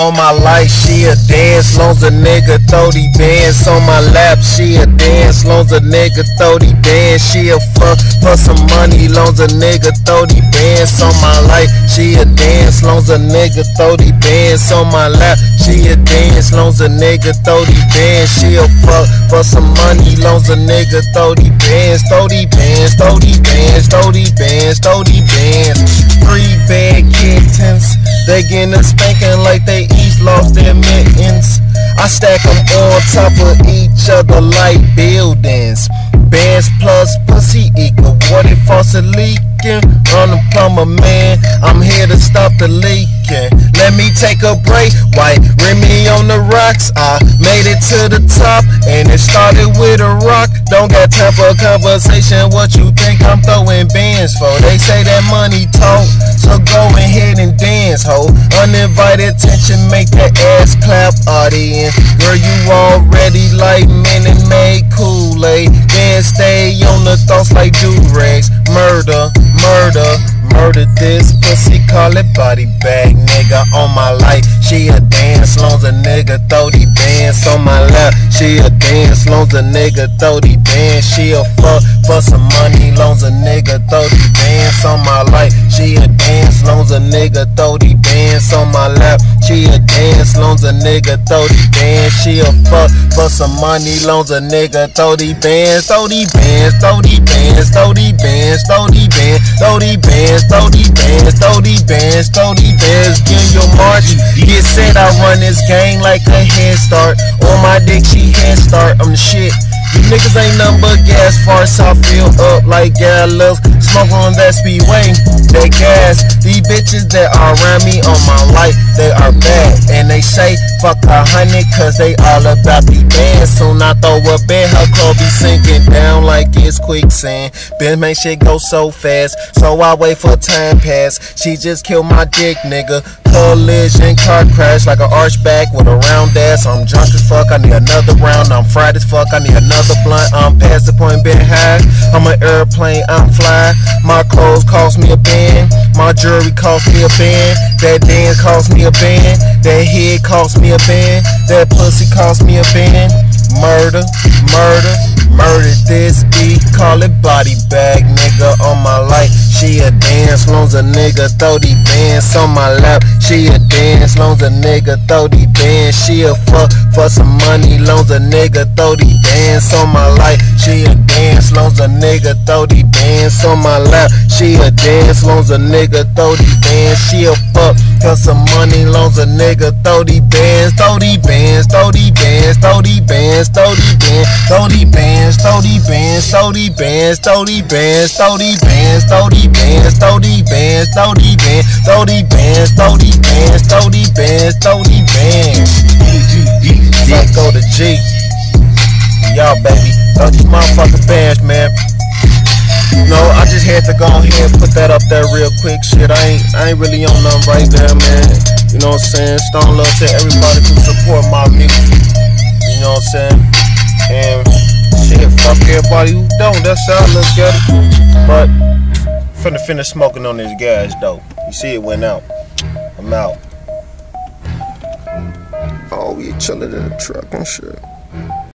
On my life, she a dance, long's a nigga throw the bands. On my lap, she a dance, long's a nigga throw the bands. She a fuck for some money, long's a nigga throw the bands. On my life, she a dance, long's a nigga throw the bands. On my lap, she a dance, long's a nigga throw the bands. She a fuck for some money, long's a nigga throw the bands. Throw the bands, throw the bands, throw the bands, throw the bands. 3 bad kittens, they getting a spanking like they each lost their mittens. I stack them on top of each other like buildings. Bands plus pussy equal what if faucet leaking? On the plumber, man, I'm here to stop the leaking. Let me take a break, white Remy on the rocks. I made it to the top and it started with a rock. Don't got time for a conversation, what you think I'm throwing bands for? They say that money talk, so go ahead and dance, ho. Uninvited attention, make that ass clap, audience. Girl, you already like Minute Maid Kool-Aid. Then stay on the thoughts like do-rags. Murder, murder, murder this pussy, call it body bag, nigga. On my life, she a dance, long's a nigga throw the bands. On my lap, she a dance, long's a nigga throw the bands. She a fuck for some money, long's a nigga throw the bands. On my life, she a dance, long's a nigga throw the bands. On my lap, she a dance, long's a nigga throw the bands. She a fuck for some money, long's a nigga throw the bands. Throw the bands, throw the bands, throw the bands, throw the bands, throw the bands, throw the bands, throw the bands, throw the bands. Get your march, get set, I run this gang like a head start. On my dick, she head start, I'm the shit. You niggas ain't nothing but gas farts, I feel up like gallows. Smoke on that speedway, that gas. These bitches that are around me on my life, they are bad. And they say, fuck 100, cause they all about the bands. Soon I throw a band, her car be sinking down like it's quicksand. Bitch make shit go so fast, so I wait for time pass. She just killed my dick, nigga. Collision, car crash like an archback with a round ass. I'm drunk as fuck, I need another round. I'm fried as fuck, I need another blunt. I'm past the point, been high. I'm an airplane, I'm fly. My clothes cost me a band. My jewelry cost me a band. That dance cost me a band. That head cost me a band. That pussy cost me a band. Murder, murder, murder this beat, call it body bag, nigga. On my life, she a dance, long's a nigga throw the bands. On my lap, she a dance, long's a nigga throw the bands. She a fuck for some money, long's a nigga throw the bands. On my life, she a dance, long's a nigga throw the bands. On my lap, she a dance, long's a nigga throw the bands. She a fuck for some money, long's a nigga throw the bands. Throw the bands, throw the bands, throw the bands, throw the bands, throw the bands, throw the bands, throw the bands, throw the bands, throw the bands, throw the bands, throw the bands, throw the bands, throw the bands, throw the bands, throw the bands, throw the bands. Let's go to G. Y'all baby, throw these motherfucking bands, man. No, I just had to go ahead and put that up there real quick. Shit, I ain't really on nothing right there, man. You know what I'm saying? Stone love to everybody who support my music. You know what I'm saying? And shit, fuck everybody who don't. That's how I look at it. But finna finish smoking on this gas though. You see it went out. I'm out. Oh, we chilling in the truck and shit.